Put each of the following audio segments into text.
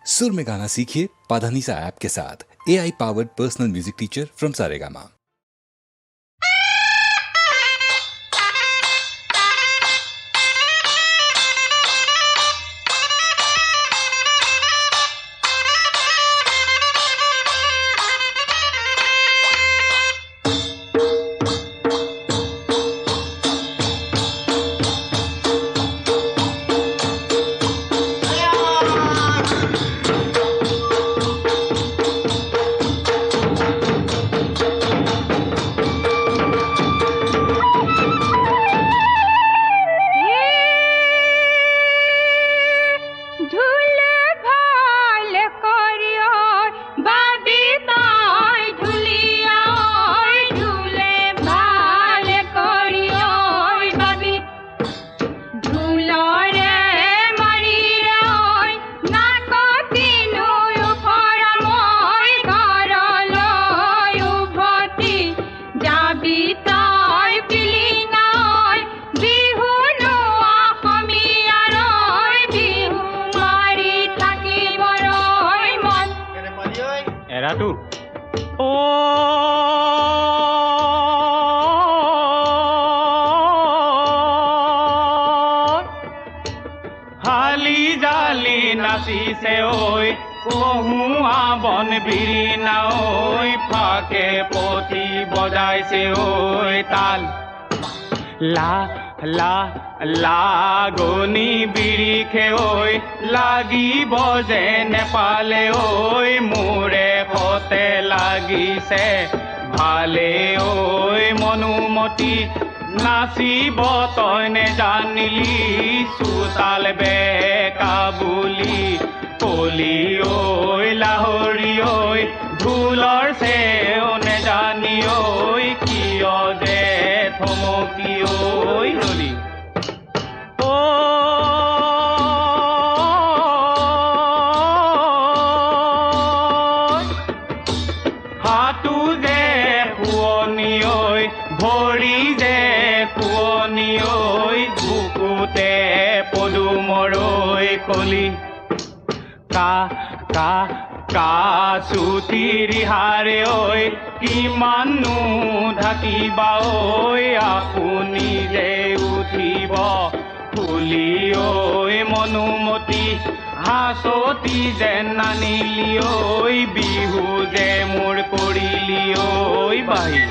सुर में गाना सीखिए पाधानीसा ऐप के साथ। AI powered personal music teacher from Saregama. हाली जाली नाचिছে ঐ কহুয়া বন বিৰিণা ঐ ফাকে পতি বজাইছে ঐ তাল লা লা লাগনি বিৰিখে ঐ লাগিব যে নেপালে ঐ মোৰে হতে লাগিছে ভালে ঐ মনুমতি নাচিব তই নেজানিলি চোতাল বেকা বুলি কলি ঐ লাহৰি ঐ ঢোলৰ চেও নেজানি ঐ কিয় যে থমকি ঐ ৰলি হাতু যে শুৱনি ঐ ভৰি যে শুৱনি ঐ বুকুতে পদুমৰ ঐ কলি কা কা কাচুতি ৰিহাৰে ঐ কিমাননো ঢাকিবা ঐ আপুনি যে উঠিব ফুলি ঐ মনুমতি হাঁচতি যেন নানিলি ঐ বিহু যে মোৰ কৰিলি ঐ বাহি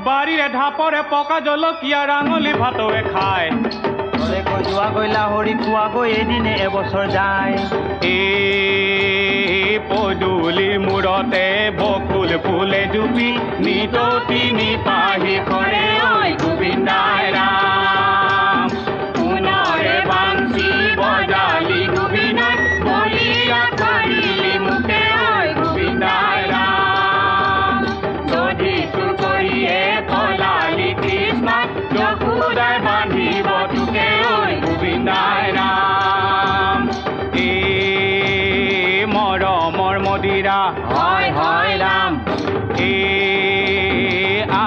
বাৰীৰে ঢাপৰে পকা জলকীয়া ৰাঙলী ভাতৱে খায় তলে কজোৱা গৈলা হৰি খোৱা গৈ এদিনে এবছৰ যায় পদূলি মূৰতে বকুল ফুলে জুপি নিততি নিপাহি কৰে ঐ গোবিন্দাই ৰাম পুনৰে বাঞ্চি বজালি গোবিন্দাই বলিয়া কৰিলি মুখে ঐ গোবিন্দাই ৰাম যদি চুৰ কৰিয়ে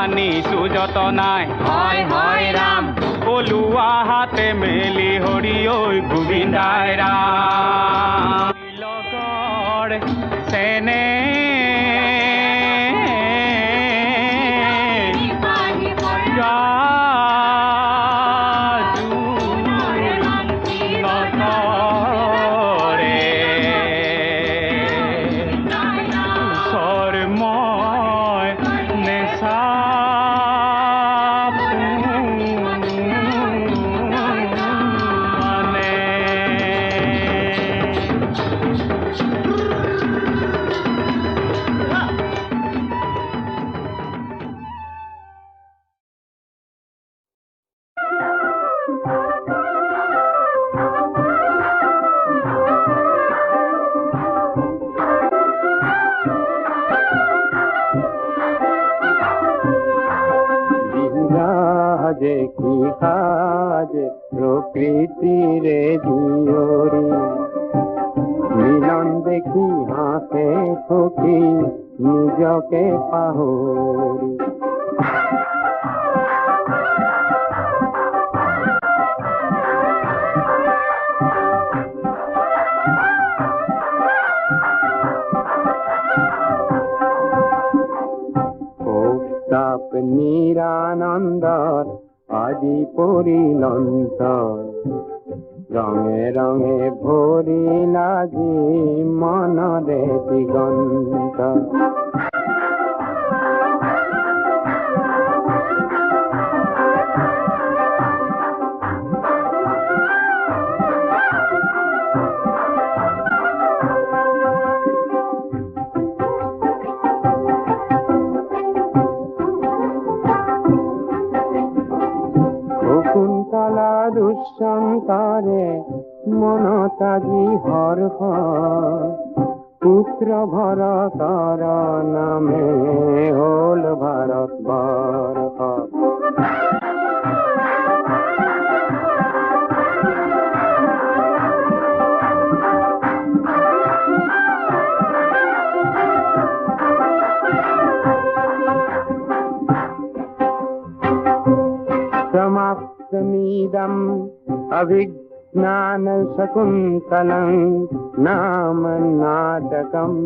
আনিছো যতনাই হয় হয় ৰাম পলুৱা হাতে মেলি হৰি ঐ গোবিন্দাই ৰাম লগৰ চেনে বিরাজে কি কাজে প্রকৃতিরে জিয়রি মিলন দেখি হাসে সখী নিজকে পাহরি তাপ নিরানন্দর আদি পরিলন্ত রঙে রঙে ভরিলা জি মনরে দিগন্ত শকুন্তলা দুঃসন্তরে মনতাজি হর্ষ পুত্র ভরতর নামে হল ভারত বর্ষ समाप्तमिदम् अभिज्ञान शकुन्तलं नाम नाटकम्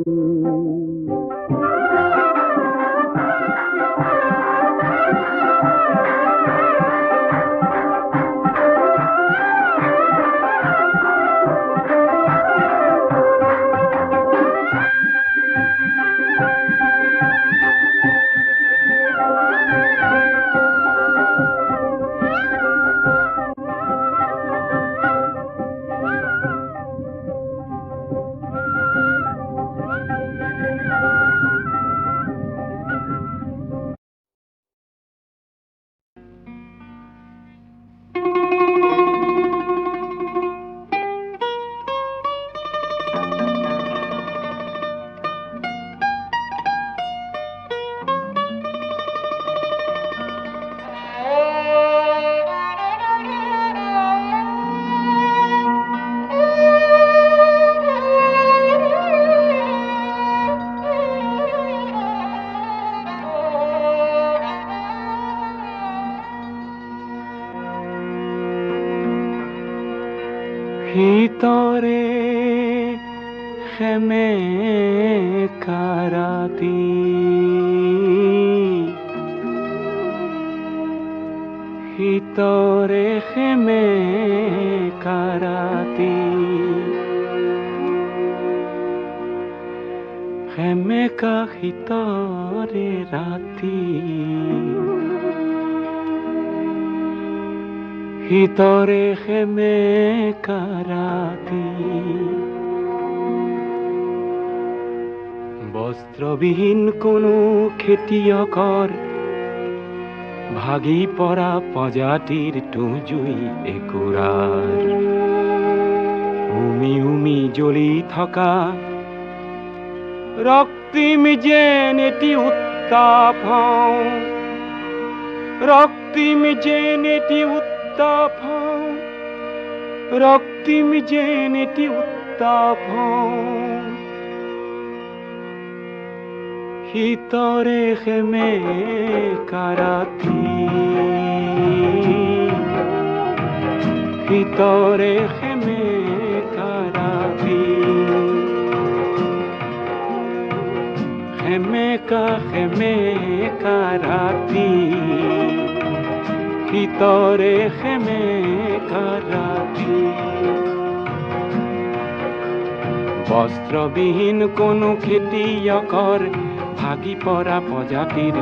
ভিতরে খেমে কারাতি ভিতরে খেমে কারাতি খেমে কা ভিতরে রাতি ভিতরে খেমে কারাতি বস্ত্রবিহীন কোনো খেতিয়কৰ ভাগি পৰা প্ৰজাতিৰ টুজুই একুৰাৰ উমি উমি জ্বলি থকা ৰক্তিম যেন এটি উত্তাপ ৰক্তিম যেন এটি উত্তাপ রক্তিম যেন এটি উত্তাপ ভিতরে খেমে কারাতি ভিতরে খেমে কারাতি খেমে কারাতি ভিতরে খেমে কারাতি বস্ত্রবিহীন কোনো খেতিয়কৰ ভাগি পৰা প্ৰজাতিৰ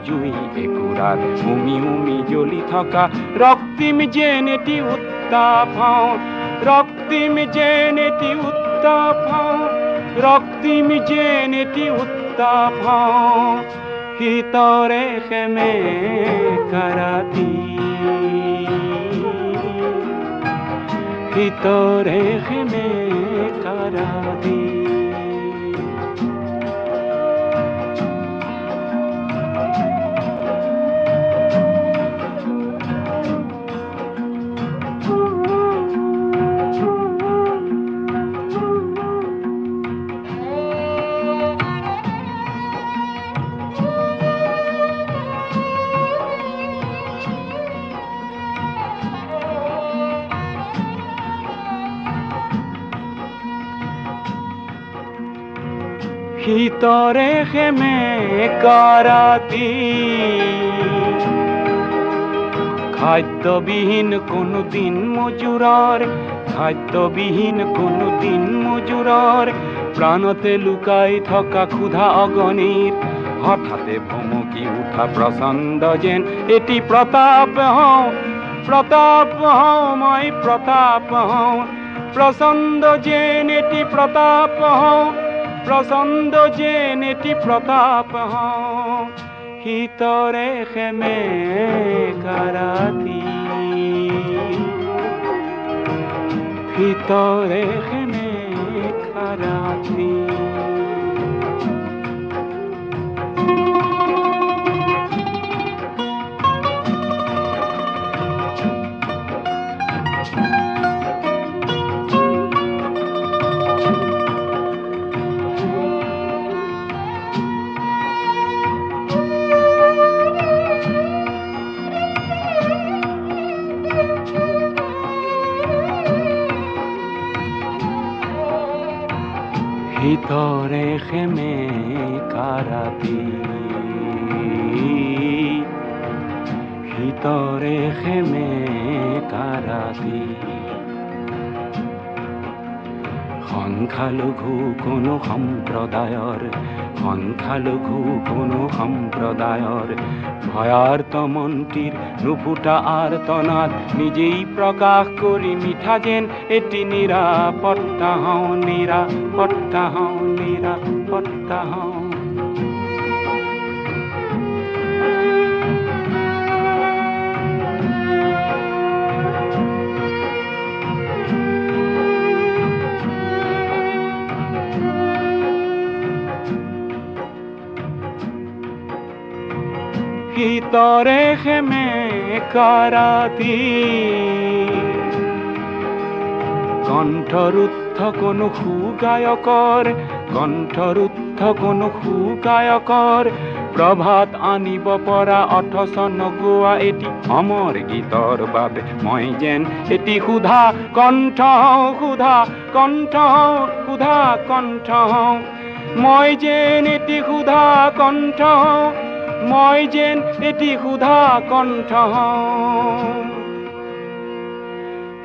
জুই একুৰাত উমি জ্বলি থকা ৰক্তিম যেন এটি উত্তাপ ৰক্তিম যেন এটি উত্তাপ ৰক্তিম যেন এটি উত্তাপ ভিতৰে খেমে কাৰাতি ভিতৰে খেমে কাৰাতি ভিতৰে খেমে কাৰাতি খাদ্যবিহীন কোনো দিন মজুৰৰ খাদ্যবিহীন কোনো দিন মজুৰৰ প্ৰাণতে লুকাই থকা ক্ষুধা অগণিত হঠাতে ভমকি উঠা প্ৰচণ্ড যেন এটি প্ৰতাপ মই প্ৰতাপ প্ৰচণ্ড যেন এটি প্ৰতাপ প্ৰচণ্ড যেন এটি প্ৰতাপ ভিতৰে খেমে কাৰাতি ভিতৰে খেমে কাৰাতি ভিতৰে খেমে কাৰাতি ভিতৰে খেমে কাৰাতি সংখ্যালঘু কোনো সম্প্ৰদায়ৰ ভয়াৰ্ত মন্ত্ৰীৰ নুফুটা আৰ্তনাদ নিজেই প্ৰকাশ কৰি মিঠা যেন এটি নিৰাপত্তা ভিতৰে খেমে কাৰাতি কণ্ঠৰুদ্ধ কোনো সুগায়কৰ প্ৰভাত আনিব পৰা অথচ নগোৱা এটি অমৰ গীতৰ বাবে মই যেন এটি ক্ষুধা কণ্ঠ মই যেন এটি ক্ষুধা কণ্ঠ মই যেন এটি ক্ষুধা কণ্ঠ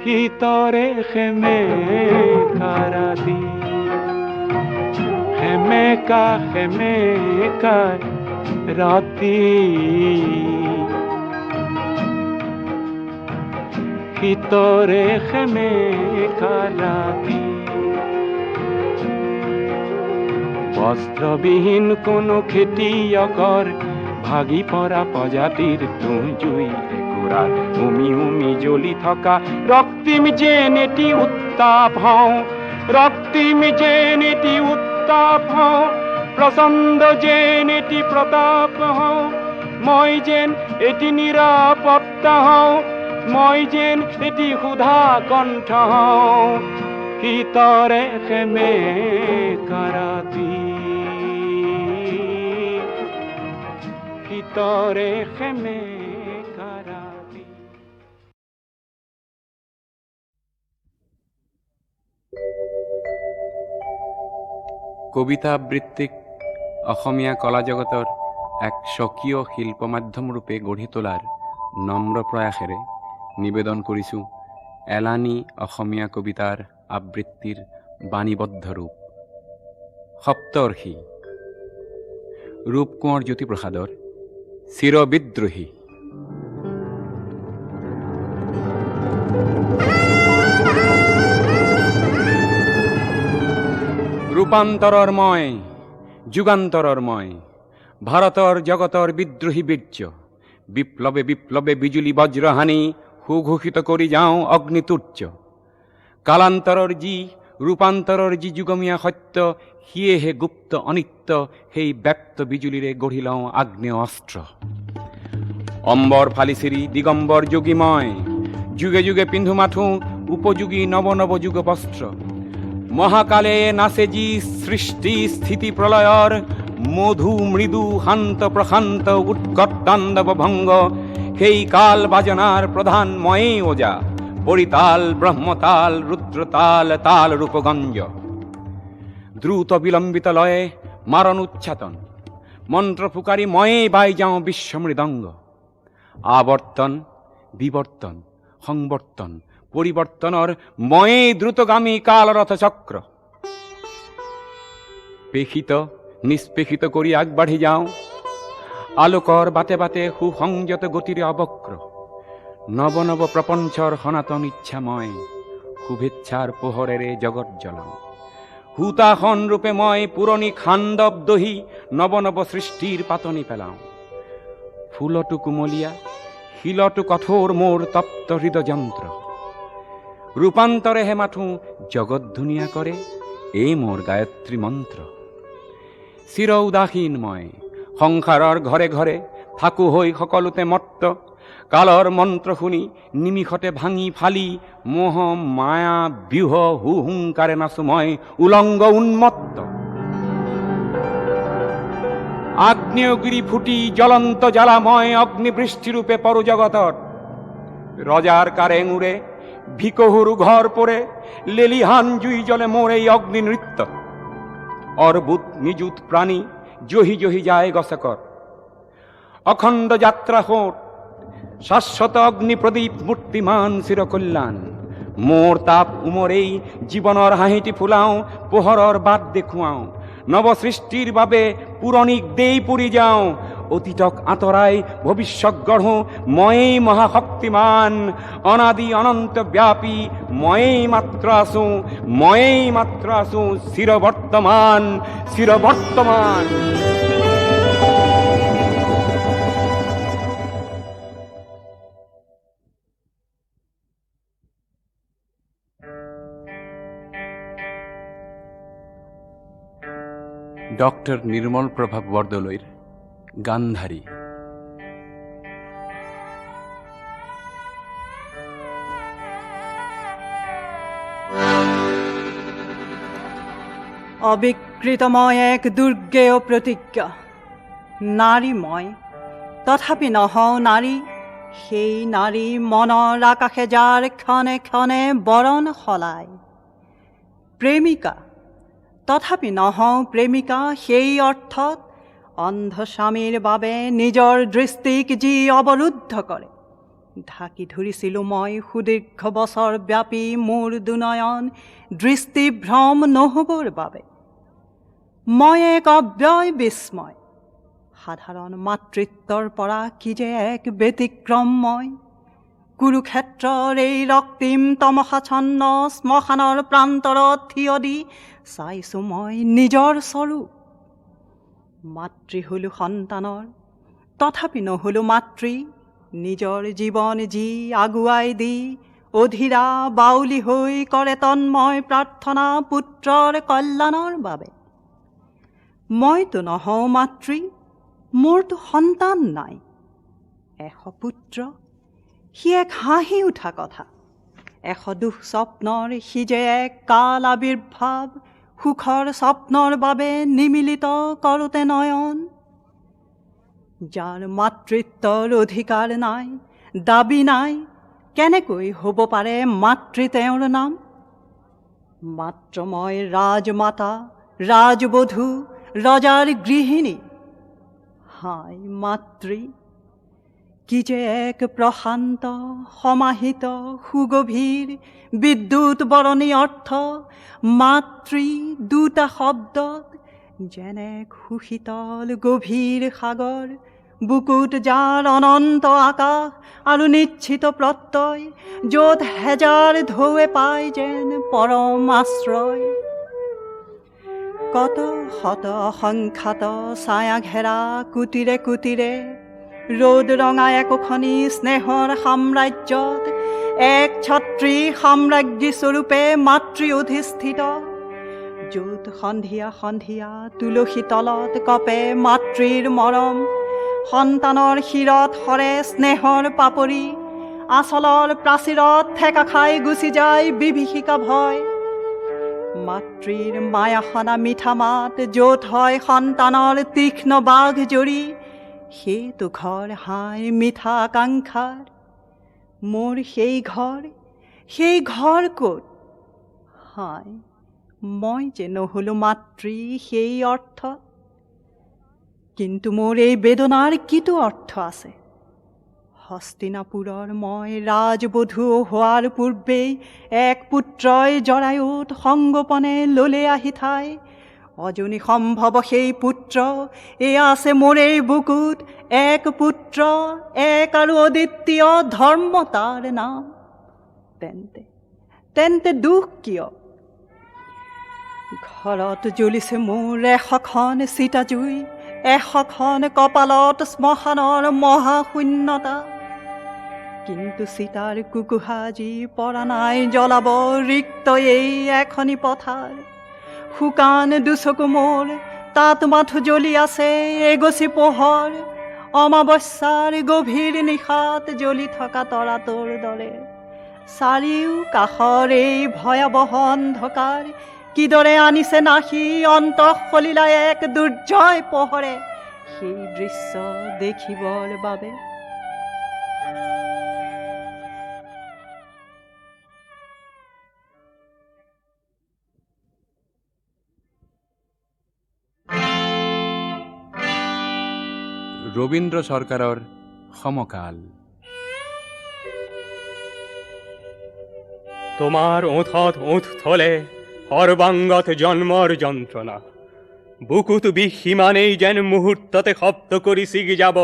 ভিতরে খেমে কারাতি খেমে কারাতি ভিতরে খেমে কারাতি বস্ত্রবিহীন কোনো খেতিয়কৰ ভাগি পৰা প্ৰজাতিৰ জুই একুৰাত উমি জ্বলি থকা ৰক্তিম যেন এটি উত্তাপ ৰক্তিম যেন এটি উত্তাপ প্ৰচণ্ড যেন এটি প্ৰতাপ মই যেন এটি নিৰাপত্তা মই যেন এটি ক্ষুধা কণ্ঠ ভিতৰে খেমে কাৰাতি ভিতৰে খেমে কাৰাবি। কবিতা আবৃত্তিক অসমীয়া কলা জগতৰ এক স্বকীয় শিল্প মাধ্যম ৰূপে গঢ়ি তোলাৰ নম্ৰ প্ৰয়াসেৰে নিবেদন কৰিছোঁ এলানি অসমীয়া কবিতাৰ আবৃত্তিৰ বাণীবদ্ধ ৰূপ সপ্তৰ্ষি ৰূপ কোঁৱৰ জ্যোতিপ্ৰসাদৰ চিৰবিদ্ৰোহী। ৰূপান্তৰৰ মই যুগান্তৰৰ মই ভাৰতৰ জগতৰ বিদ্ৰোহী বীৰ্য বিপ্লৱে বিপ্লৱে বিজুলী বজ্ৰহানি সুঘোষিত কৰি যাওঁ অগ্নিতুৰ্য। কালান্তৰৰ যি ৰূপান্তৰৰ যি যুগমীয়া সত্য সিয়েহে গুপ্ত অনিত্য সেই ব্যক্ত বিজুলীৰে গঢ়ি লওঁ আগ্নেয় অস্ত্ৰ। অম্বৰ ফালিচিৰি দিগম্বৰ যোগী মই যুগে যুগে পিন্ধো মাথো উপযোগী নৱ নৱ যুগ বস্ত্ৰ। মহাকালে নাচে যি সৃষ্টি স্থিতি প্ৰলয়ৰ মধু মৃদু শান্ত প্ৰশান্ত উৎকট তাণ্ডৱ ভংগ সেই কাল বাজনাৰ প্ৰধান ময়েই ওজা পৰিতাল ব্ৰহ্মতাল ৰুদ্ৰতাল তাল ৰূপগঞ্জ। দ্ৰুত বিলম্বিত লয়ে মাৰণ উচ্চাটন মন্ত্ৰ ফুকাৰি ময়েই বাই যাওঁ বিশ্ব মৃদংগ। আৱৰ্তন বিৱৰ্তন সংবৰ্তন পৰিৱৰ্তনৰ ময়েই দ্ৰুতগামী কালৰথ চক্ৰ। পেশিত নিষ্পেষিত কৰি আগবাঢ়ি যাওঁ আলোকৰ বাটে বাটে সুসংযত গতিৰে অবক্ৰ। নৱ নৱ প্ৰপঞ্চৰ সনাতন ইচ্ছা মই শুভেচ্ছাৰ পোহৰেৰে জগত জ্বলাওঁ। হুতাসন ৰূপে মই পুৰণি খাণ্ডৱ দহি নৱ নৱ সৃষ্টিৰ পাতনি পেলাওঁ। ফুলতো কুমলীয়া শিলতো কঠোৰ মোৰ তপ্ত হৃদযন্ত্ৰ। ৰূপান্তৰেহে মাথো জগত ধুনীয়া কৰে এই মোৰ গায়ত্ৰী মন্ত্ৰ। চিৰ উদাসীন মই সংসাৰৰ ঘৰে ঘৰে থাকো হৈ সকলোতে মত্ত। কালৰ মন্ত্ৰ শুনি নিমিষতে ভাঙি ফালি মোহ মায়া ব্যূহ হুহুংকাৰে নাচো মই উলংগ উন্মত্ত। আগ্নেয়গিৰি ফুটি জ্বলন্ত জ্বালাময় অগ্নিবৃষ্টিৰূপে পৰো জগতত। ৰজাৰ কাৰেঙুৰে ভিকহুৰু ঘৰ পৰে লেলিহান জুই জ্বলে মোৰ এই অগ্নি নৃত্য। অৰ্বুত নিযুত প্ৰাণী জহি জহি যায় গছকৰ অখণ্ড যাত্ৰা হোত শাশ্বত অগ্নি প্ৰদীপ মূৰ্তিমান চিৰকল্যাণ। মোৰ তাপ উমৰেই জীৱনৰ হাঁহিটি ফুলাওঁ পোহৰৰ বাট দেখুৱাওঁ। নৱসৃষ্টিৰ বাবে পুৰণিক দেই পুৰি যাওঁ। অতীতক আঁতৰাই ভৱিষ্যত গঢ়ো ময়েই মহাশক্তিমান। অনাদি অনন্ত ব্যাপী ময়েই মাত্ৰ আছো ময়েই মাত্ৰ আছো চিৰবৰ্তমান চিৰবৰ্তমান। ডক্টৰ নিৰ্মল প্ৰভাৱ বৰদলৈৰ গান্ধাৰী। অবিকৃতময় এক দুৰ্গেয় প্ৰতিজ্ঞা। নাৰী মই তথাপি নহওঁ নাৰী। সেই নাৰী মনৰ আকাশে যাৰ ক্ষণে ক্ষণে বৰণ সলায়। প্ৰেমিকা তথাপি নহওঁ প্ৰেমিকা সেই অৰ্থত অন্ধ স্বামীৰ বাবে নিজৰ দৃষ্টিক যি অৱৰুদ্ধ কৰে। ঢাকি ধৰিছিলোঁ মই সুদীৰ্ঘ বছৰ ব্যাপী মোৰ দুনয়ন দৃষ্টিভ্ৰম নহ'বৰ বাবে। মই এক অব্যয় বিস্ময় সাধাৰণ মাতৃত্বৰ পৰা কি যে এক ব্যতিক্ৰম মই। কুৰুক্ষেত্ৰৰ এই ৰক্তিম তমসাচ্ছন্ন শ্মশানৰ প্ৰান্তৰত থিয় দি চাইছোঁ মই নিজৰ স্বৰূপ। মাতৃ হলো সন্তানৰ তথাপি নহলো মাতৃ। নিজৰ জীৱন যি আগুৱাই দি অধীৰা বাউলী হৈ কৰে তন্ময় প্ৰাৰ্থনা পুত্ৰৰ কল্যাণৰ বাবে। মইতো নহওঁ মাতৃ মোৰতো সন্তান নাই। এশ পুত্ৰ সি এক হাঁহি উঠা কথা। এশ দুঃস্বপ্নৰ সি যে এক কাল আবিৰ্ভাৱ সুখৰ স্বপ্নৰ বাবে নিমিলিত কৰোঁতে নয়ন। যাৰ মাতৃত্বৰ অধিকাৰ নাই, দাবী নাই, কেনেকৈ হ'ব পাৰে মাতৃ তেওঁৰ নাম? মাত্ৰ মই ৰাজমাতা, ৰাজবধূ, ৰজাৰ গৃহিণী। হাই মাতৃ, কি যে এক প্ৰশান্ত, সমাহিত, সুগভীৰ, বিদ্যুৎ বৰণী অৰ্থ মাতৃ দুটা শব্দত, যেনে এক সুশীতল গভীৰ সাগৰ, বুকুত যাৰ অনন্ত আকাশ আৰু নিশ্চিত প্ৰত্যয়, য'ত হেজাৰ ঢৌৱে পায় যেন পৰম আশ্ৰয়। কত শত অসংখ্যাত ছায়া ঘেৰা কুটিৰে কুটিৰে, ৰ'দ ৰঙা একোখনি স্নেহৰ সাম্ৰাজ্যত এক ছত্ৰী সাম্ৰাজ্ঞী স্বৰূপে মাতৃ অধিষ্ঠিত, য'ত সন্ধিয়া সন্ধিয়া তুলসী তলত কপে মাতৃৰ মৰম, সন্তানৰ শিৰত সৰে স্নেহৰ পাপৰি, আচলৰ প্ৰাচীৰত ঠেকা খাই গুচি যায় বিভীষিকা ভয়। মাতৃৰ মায়াসনা মিঠা মাত য'ত হয় সন্তানৰ তীক্ষ্ণ বাঘ জৰি, সেইটো ঘৰ হাই মিঠা আকাংক্ষাৰ। মোৰ সেই ঘৰ ক'ত? হাই, মই যে নহ'লো মাতৃ সেই অৰ্থত। কিন্তু মোৰ এই বেদনাৰ কিটো অৰ্থ আছে? হস্তিনাপুৰৰ মই ৰাজবধূ হোৱাৰ পূৰ্বেই এক পুত্ৰই জৰায়ুত সংগোপনে ল'লে আহি ঠাই। অজনী সম্ভৱ সেই পুত্ৰ, এয়া আছে মোৰ এই বুকুত এক পুত্ৰ, এক আৰু অদ্বিতীয় ধৰ্ম তাৰ নাম। তেন্তে দুখ কিয়? ঘৰত জ্বলিছে মোৰ এশখন চিতা জুই, এশখন কপালত শ্মশানৰ মহাশূন্যতা। কিন্তু চিতাৰ কুকুহা যি পৰা নাই জ্বলাব ৰিক্ত এই এখনি পথাৰ। শুকান দুচকু মোৰ, তাত মাথো জ্বলি আছে এগছি পোহৰ, অমাৱস্যাৰ গভীৰ নিশাত জ্বলি থকা তৰাটোৰ দৰে। চাৰিও কাষৰ এই ভয়াৱহ অন্ধকাৰ কিদৰে আনিছে নাহি অন্তঃসলিলাই এক দুৰ্জয় পোহৰে সেই দৃশ্য দেখিবৰ বাবে। ৰবীন্দ্ৰ চৰকাৰৰ সমকাল। তোমার ওঁথত ওঁথ থলে সর্বাঙ্গত জন্মর যন্ত্রণা, বুকুত বিহিমানেই যেন মুহূর্ততে শব্দ করি সিগি যাব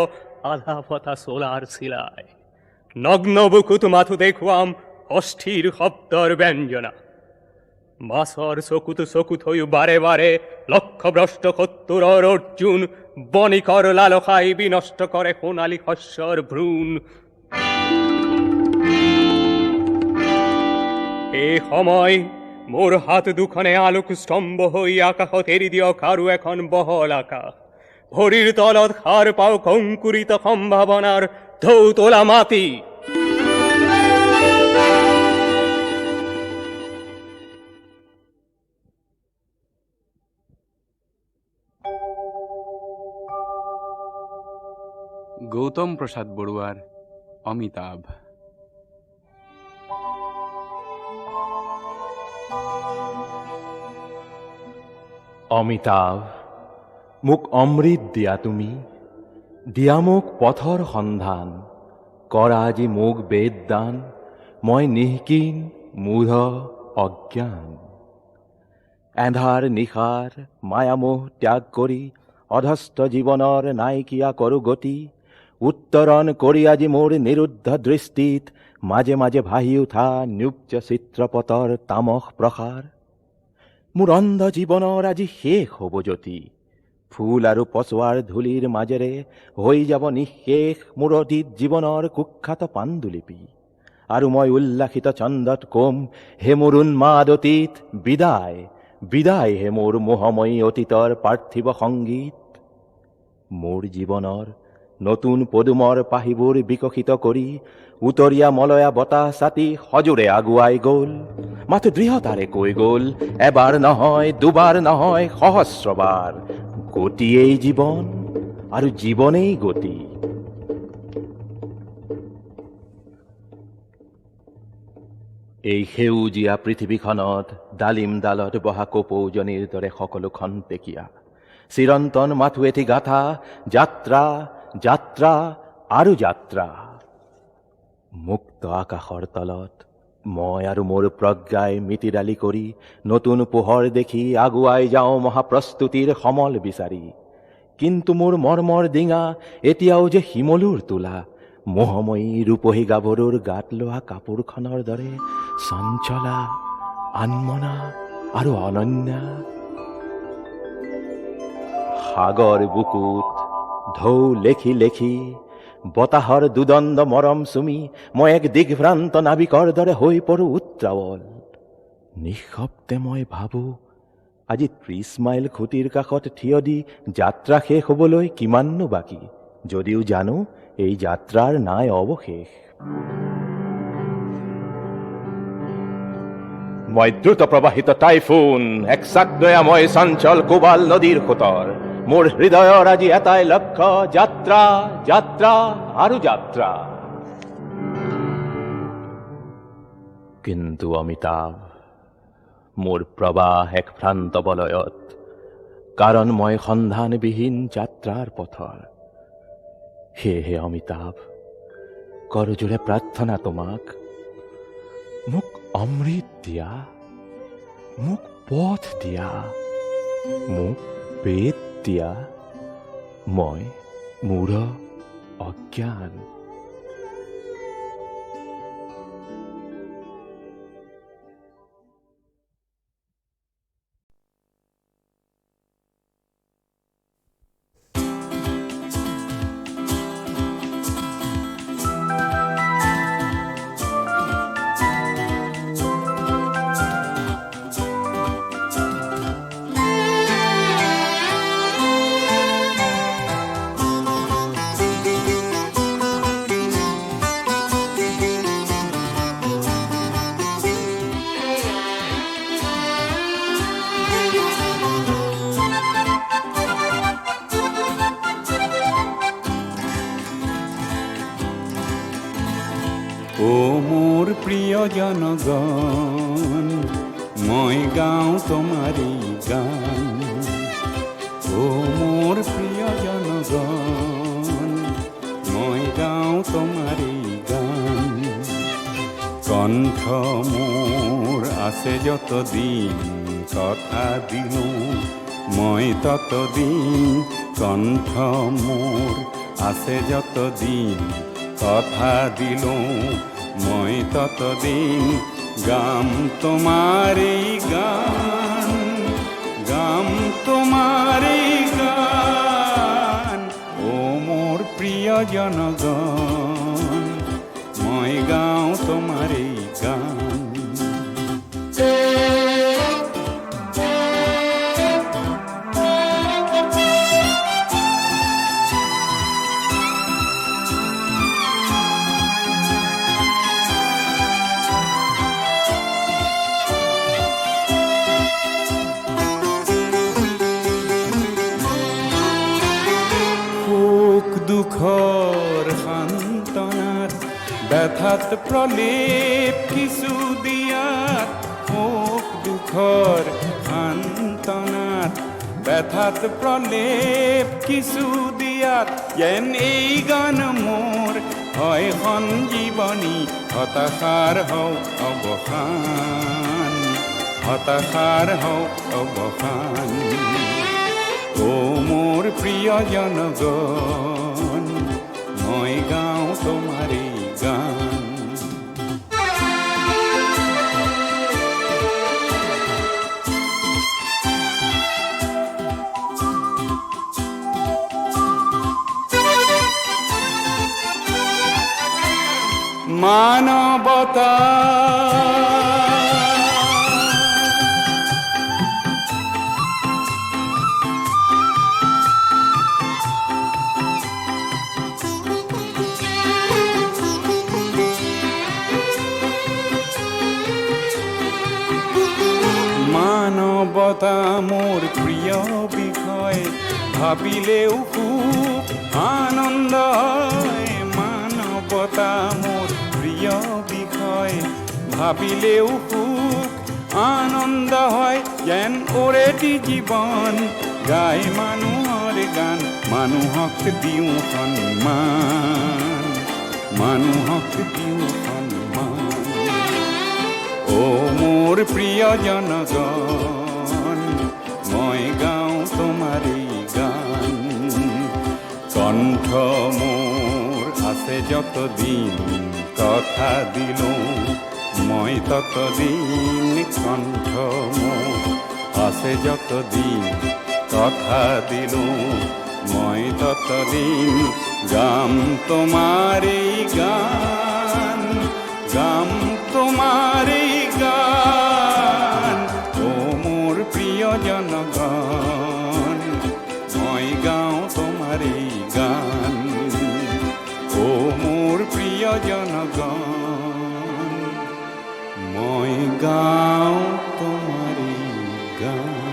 আধা পথা সোলার শিলায়। নগ্ন বুকুত মাথু দেখুয়াম অস্থির শব্দর ব্যঞ্জনা। মাছর চকুত হইও বারে বারে লক্ষ্যভ্রষ্ট শত্ৰুৰৰ অৰ্জুন, বণিকৰ লালসাই বিনষ্ট কৰে সোণালী শস্যৰ ভ্ৰূণ। এই সময় মোৰ হাত দুখনে আলোক স্তম্ভ হৈ আকাশত এৰি দিয়ক আৰু এখন বহল আকাশ। ভৰিৰ তলত সাৰ পাওঁ কংকুৰিত সম্ভাৱনাৰ ঢৌ তোলা মাটি। গৌতম প্ৰসাদ বৰুৱাৰ অমিতাভ। অমিতাভ, মোক অমৃত দিয়া তুমি, দিয়া মোক পথৰ সন্ধান, কৰা আজি মোক বেদদান, মই নিঃকিন মূঢ় অজ্ঞান। এন্ধাৰ নিশাৰ মায়ামোহ ত্যাগ কৰি অধস্থ জীৱনৰ নাইকিয়া কৰো গতি। উত্তৰণ কৰি আজি মোৰ নিৰুদ্ধ দৃষ্টিত মাজে মাজে ভাহি উঠা নিউক্ত চিত্ৰপটৰ তামস প্ৰসাৰ। মোৰ অন্ধ জীৱনৰ আজি শেষ হ'ব জ্যোতি, ফুল আৰু পচোৱাৰ ধূলিৰ মাজেৰে হৈ যাব নিঃশেষ মোৰ অতীত জীৱনৰ কুখ্যাত পাণ্ডুলিপি। আৰু মই উল্লাসিত ছন্দত কম, হে মোৰ উন্মাদ অতীত বিদায়, বিদায় হে মোৰ মোহময়ী অতীতৰ পাৰ্থিৱ সংগীত। মোৰ জীৱনৰ নতুন পদুমৰ পাহিবোৰ বিকশিত কৰি উতৰীয়া মলয়া বতাহ ছাতি সজোৰে আগুৱাই গ'ল, মাথো দৃঢ়তাৰে কৈ গ'ল, এবাৰ নহয় দুবাৰ নহয় সহস্ৰবাৰ, গতিয়েই জীৱন আৰু জীৱনেই গতি। এই সেউজীয়া পৃথিৱীখনত ডালিম ডালত বহা কপৌজনীৰ দৰে সকলো খন্তেকীয়া চিৰন্তন মাথো এটি গাথা, যাত্ৰা যাত্ৰা আৰু যাত্ৰা। মুক্ত আকাশৰ তলত মই আৰু মোৰ প্ৰজ্ঞাই মিতিৰালি কৰি নতুন পোহৰ দেখি আগুৱাই যাওঁ মহাপ্ৰস্তুতিৰ সমল বিচাৰি। কিন্তু মোৰ মৰ্মৰ ডিঙা এতিয়াও যে শিমলুৰ তোলা মোহময়ী ৰূপহী গাভৰুৰ গাত লোৱা কাপোৰখনৰ দৰে চঞ্চলা, আনমনা আৰু অনন্যা। সাগৰ বুকুত ঢৌ লেখি লেখি বতাহৰ দুদণ্ড মৰম চুমি মই এক দিগ্ভ্ৰান্ত নাবিকৰ দৰে হৈ পৰোঁ উত্ৰাৱল। নিঃশব্দে মই ভাবোঁ, আজি ৩০ মাইল খুঁটিৰ কাষত থিয় দি যাত্ৰা শেষ হ'বলৈ কিমাননো বাকী, যদিও জানো এই যাত্ৰাৰ নাই অৱশেষ। মই দ্ৰুত প্ৰবাহিত টাইফুন, এক চাকদয়াময় চঞ্চল কোবাল নদীৰ সোঁতৰ। মোৰ হৃদয়ৰ আজি এটাই লক্ষ্য, যাত্ৰা যাত্ৰা আৰু যাত্ৰা। কিন্তু অমিতাভ, মোৰ প্ৰবাহ এক ভ্ৰান্ত বলয়ত, কাৰণ মই সন্ধানবিহীন যাত্ৰাৰ পথৰ। সেয়েহে অমিতাভ, কৰজোৰে প্ৰাৰ্থনা তোমাক, মোক অমৃত দিয়া, মোক পথ দিয়া, মোক বেদ দিয়া। মই মূঢ় অজ্ঞান। ও মোৰ প্ৰিয় জনগণ, মই গাওঁ তোমাৰেই গান। ও মোৰ প্ৰিয় জনগণ, মই গাওঁ তোমাৰেই গান। কণ্ঠ মোৰ আছে যতদিন, কথা দিলোঁ মই ততদিন। কণ্ঠ মোৰ আছে যতদিন, কথা দিলোঁ মই ততদিন। গাম তোমাৰেই গান, গাম তোমাৰেই গান। ও মোৰ প্ৰিয় জনগণ, মই গাওঁ তোমাৰেই গান। দুখৰ সান্তনাত, ব্যথাত প্ৰলেপ কিছু দিয়াত। সুখ দুখৰ সান্তনাত, ব্যথাত প্ৰলেপ কিছু দিয়াত। যেন এই গান মোৰ হয় সঞ্জীৱনী, হতাশাৰ হওক অৱসান, হতাশাৰ হওক অৱসান। ও মোৰ প্ৰিয় জনগণ, মই গাওঁ তোমাৰেই গান। মানৱতা মানৱতা মোৰ প্ৰিয় বিষয়, ভাবিলেও সুখ আনন্দ হয় মানৱতা মোৰ প্ৰিয় বিষয় ভাবিলেও সুখ আনন্দ হয় যেন ওৰেটি জীৱন গাই মানুহৰ গান মানুহক দিওঁ সন্মান মানুহক দিওঁ সন্মান ও মোৰ প্ৰিয় জনগণ মই গাওঁ তোমাৰেই গান কণ্ঠ মোৰ আছে যতদিন কথা দিলোঁ মই ততদিন কণ্ঠ মোৰ আছে যতদিন কথা দিলোঁ মই ততদিন গাম তোমাৰেই গান গাম তোমাৰেই গান ও মোৰ প্ৰিয় জনগণ মই গাওঁ তোমাৰেই গান ও মোৰ প্ৰিয় জনগণ মই গাওঁ তোমাৰেই গান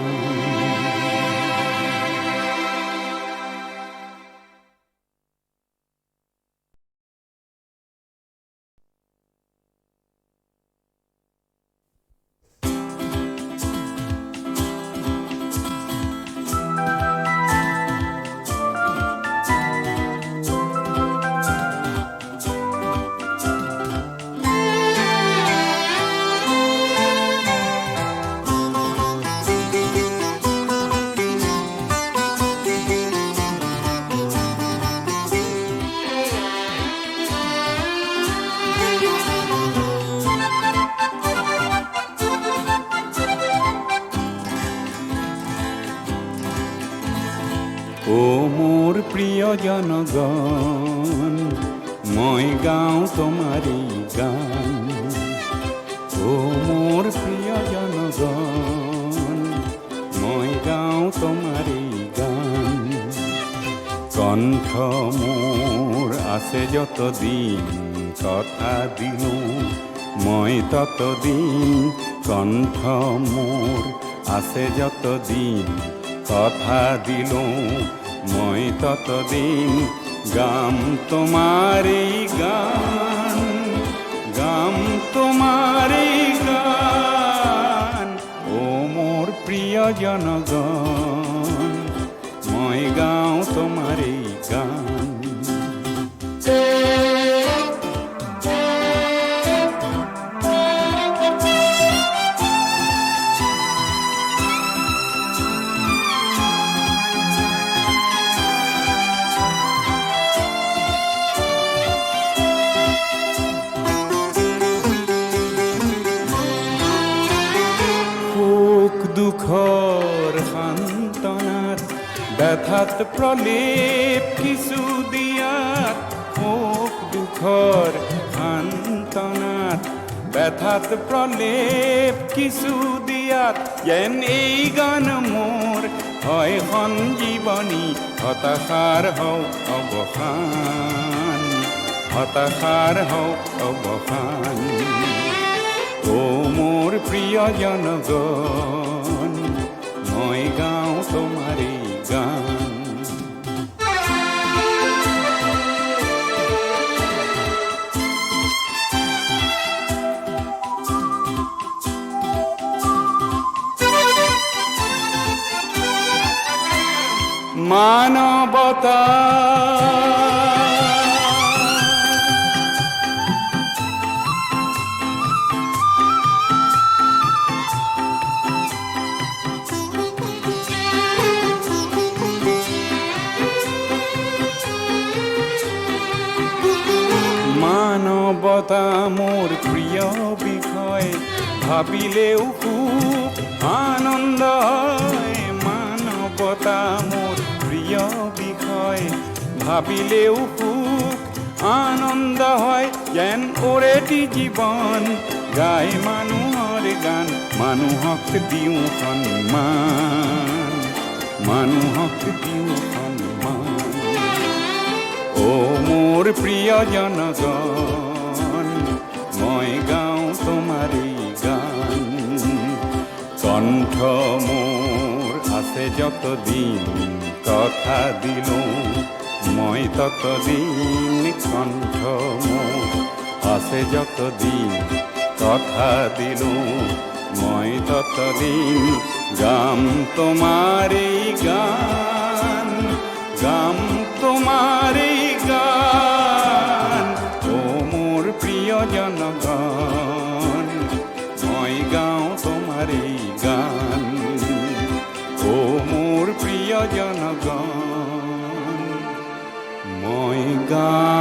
ও মোৰ প্ৰিয় জনগণ মই গাওঁ তোমাৰেই গান ও মোৰ প্ৰিয় জনগণ মই গাওঁ তোমাৰেই গান কণ্ঠ মোৰ আছে যতদিন কথা দিলোঁ মই ততদিন কণ্ঠ মোৰ আছে যতদিন কথা দিলোঁ মই ততদিন গাম তোমাৰেই গান গাম তোমাৰেই গান ও মোৰ প্ৰিয় জনগণ মই গাওঁ তোমাৰেই গান দুখৰ সান্তনাত ব্যথাত প্ৰলেপ কিছু দিয়াত সুখ দুখৰ সান্তনাত ব্যথাত প্ৰলেপ কিছু দিয়াত যেন এই গান মোৰ হয় সঞ্জীৱনী হতাশাৰ হওক অৱসান হতাশাৰ হওক অৱসান ও মোৰ প্ৰিয় জনগণ মই গাওঁ তোমাৰেই গান মানৱতা মানৱতা মোৰ প্ৰিয় বিষয় ভাবিলেও সুখ আনন্দ হয় মানৱতা মোৰ প্ৰিয় বিষয় ভাবিলেও সুখ আনন্দ হয় যেন ওৰেটি জীৱন গাই মানুহৰ গান মানুহক দিওঁ সন্মান মানুহক দিওঁ সন্মান ও মোৰ প্ৰিয় জনগণ মই গাওঁ তোমাৰেই গান কণ্ঠ মোৰ আছে যতদিন কথা দিলোঁ মই ততদিন কণ্ঠ মোৰ আছে যতদিন কথা দিলো মই ততদিন গাম তোমাৰেই গান গাম তোমাৰেই গান ও মোৰ প্ৰিয় জনগণ মই গাওঁ তোমাৰেই গান ও মোৰ প্ৰিয় জনগণ মই গাওঁ